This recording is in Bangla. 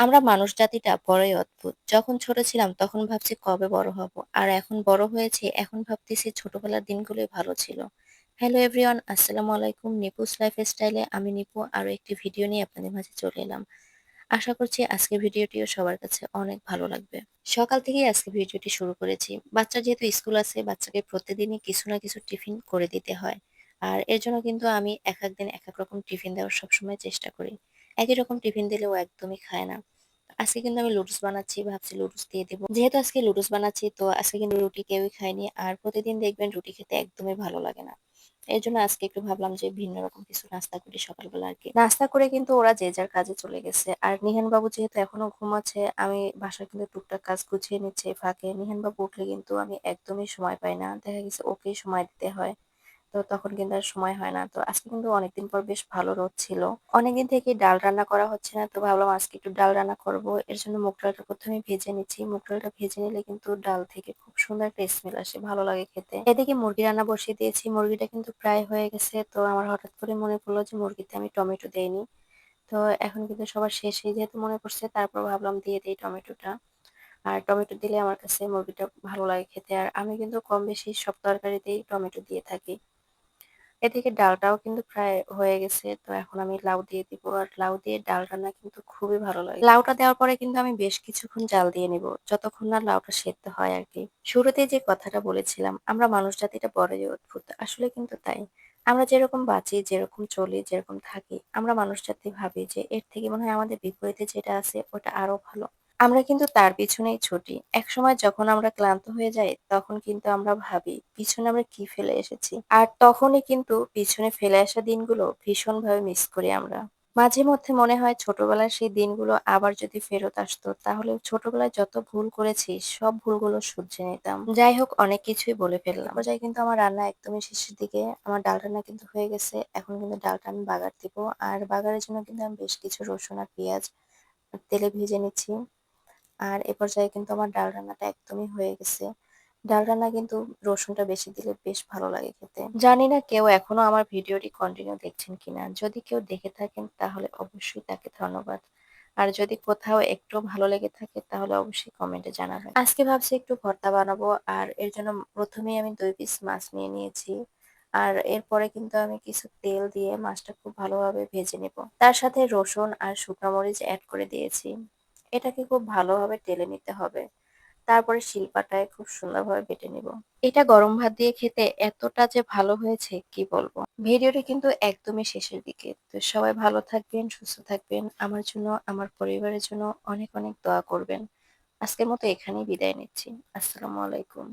আমরা মানুষ জাতিটা বড়ই অদ্ভুত। যখন ছোট ছিলাম তখন ভাবছি কবে বড় হব। আর এখন বড় হয়েছি, এখন ভাবতেছি ছোটবেলার দিনগুলোই ভালো ছিল। হ্যালো এভরিওয়ান, আসসালামু আলাইকুম। নিপুস লাইফস্টাইলে আমি নিপু আরো একটি ভিডিও নিয়ে আপনাদের মাঝে চলে এলাম। আশা করছি আজকের ভিডিওটিও সবার কাছে অনেক ভালো লাগবে। সকাল থেকেই আজকে ভিডিওটি শুরু করেছি। বাচ্চার যেহেতু স্কুল আছে, বাচ্চাকে প্রতিদিনই কিছু না কিছু টিফিন করে দিতে হয়। আর এর জন্য কিন্তু আমি একেক দিন একেক রকম টিফিন দেওয়ার সবসময় চেষ্টা করি। একই রকম টিফিন দিলেও একদমই খায় না। আজকে কিন্তু আমি লুডুস বানাচ্ছি, ভাবছি লুডুস দিয়ে দেব। যেহেতু আজকে লুডুস বানাচ্ছি, তো আজকে কিন্তু রুটি কেউই খায়নি। আর প্রতিদিন দেখবেন রুটি খেতে একদমই ভালো লাগে না। এজন্য আজকে একটু ভাবলাম যে ভিন্ন রকম কিছু নাস্তা করি সকালবেলা আরকি। নাস্তা করে কিন্তু ওরা যে যার কাজে চলে গেছে। আর নিহান বাবু যেহেতু এখনো ঘুমাচ্ছে, আমি বাসার কিন্তু টুকটাক কাজ গুছিয়ে নিচ্ছি এই ফাঁকে। নিহান বাবু উঠলে কিন্তু আমি একদমই সময় পাই না। দেখা গেছে ওকেই সময় দিতে হয়। তো তখন কিন্তু আর সময় হয় না। তো আজকে কিন্তু অনেকদিন পর বেশ ভালো রোদ ছিল। অনেকদিন থেকেই ডাল রান্না করা হচ্ছে না। তো ভাবলাম আজকে একটু ডাল রান্না করব। এর জন্য মুগ ডালটা ১ম এ ভেজে নিচ্ছি। মুগ ডালটা ভেজে নিলে কিন্তু ডাল থেকে খুব সুন্দর একটা স্মেল আসে। ভালো লাগে খেতে। এদিকে মুরগি রান্না বসিয়ে দিয়েছি। মুরগিটা কিন্তু প্রায় হয়ে গেছে। তো আমার হঠাৎ করে মনে পড়লো যে মুরগিতে আমি টমেটো দেইনি। তো এখন কিন্তু সবার শেষে যেহেতু মনে পড়ছে, তারপর ভাবলাম দিয়ে দেই টমেটোটা। আর টমেটো দিলে আমার কাছে মুরগিটা ভালো লাগে খেতে। আর আমি কিন্তু কম বেশি সব তরকারিতেই টমেটো দিয়ে থাকি। এদিকে ডালটাও কিন্তু প্রায় হয়ে গেছে। তো এখন আমি লাউ দিয়ে দিব। আর লাউ দিয়ে ডাল রান্না কিন্তু খুবই ভালো লাগে। লাউটা দেওয়ার পরে কিন্তু আমি বেশ কিছুক্ষণ জাল দিয়ে নিব। যতক্ষণ না লাউটা সেদ্ধ হয় আরকি। শুরুতেই যে কথাটা বলেছিলাম, আমরা মানুষ জাতিটা বড়ই অদ্ভুত। আসলে কিন্তু তাই। আমরা যেরকম বাঁচি, যেরকম চলি, যেরকম থাকি, আমরা মানুষ জাতি ভাবি যে এর থেকে মনে হয় আমাদের বিপরীতে যেটা আছে ওটা আরো ভালো। আমরা কিন্তু তার পিছনেই ছুটি। একসময় যখন আমরা ক্লান্ত হয়ে যাই, তখন কিন্তু আমরা ভাবি পিছনে আমরা কি ফেলে এসেছি। আর তখনই কিন্তু পিছনে ফেলে আসা দিনগুলো ভীষণভাবে মিস করি আমরা। মাঝে মধ্যে মনে হয় ছোটবেলার সেই দিনগুলো আবার যদি ফেরত আসতো, তাহলে ছোটবেলায় যত ভুল করেছি সব ভুলগুলো শুধরে নিতাম। যাই হোক, অনেক কিছুই বলে ফেললাম। পর্যায়ে কিন্তু আমার রান্না একদমই শেষের দিকে। আমার ডাল রান্না কিন্তু হয়ে গেছে। এখন কিন্তু ডালটা আমি বাগার দিব। আর বাগারের জন্য কিন্তু আমি বেশ কিছু রসুন আর পেঁয়াজ তেলে ভেজে নিচ্ছি। আর এ পর্যায়ে কিন্তু আমার ডাল রান্নাটা একদমই হয়ে গেছে। ডাল রান্না কিন্তু রসুনটা বেশি দিলে বেশ ভালো লাগে খেতে। জানি না কেউ এখনো আমার ভিডিওটি কন্টিনিউ দেখছেন কিনা। যদি কেউ দেখে থাকেন তাহলে অবশ্যই তাকে ধন্যবাদ। আর যদি কোথাও একটু ভালো লেগে থাকে তাহলে অবশ্যই কমেন্টে জানাবেন। আজকে ভাবছি একটু ভর্তা বানাবো। আর এর জন্য প্রথমেই আমি ২ পিস মাছ নিয়ে নিয়েছি। আর এরপরে কিন্তু আমি কিছু তেল দিয়ে মাছটা খুব ভালোভাবে ভেজে নেব। তার সাথে রসুন আর শুকনো মরিচ এড করে দিয়েছি। এটাকে খুব ভালোভাবে টেলে নিতে হবে। তারপরে শিলপাটায় খুব সুন্দরভাবে বেটে নিব। এটা গরম ভাত দিয়ে খেতে এতটা যে ভালো হয়েছে কি বলবো। ভিডিওটি কিন্তু একদমই শেষের দিকে। তো সবাই ভালো থাকবেন, সুস্থ থাকবেন। আমার জন্য, আমার পরিবারের জন্য অনেক অনেক দোয়া করবেন। আজকের মতো এখানেই বিদায় নিচ্ছি। আসসালামু আলাইকুম।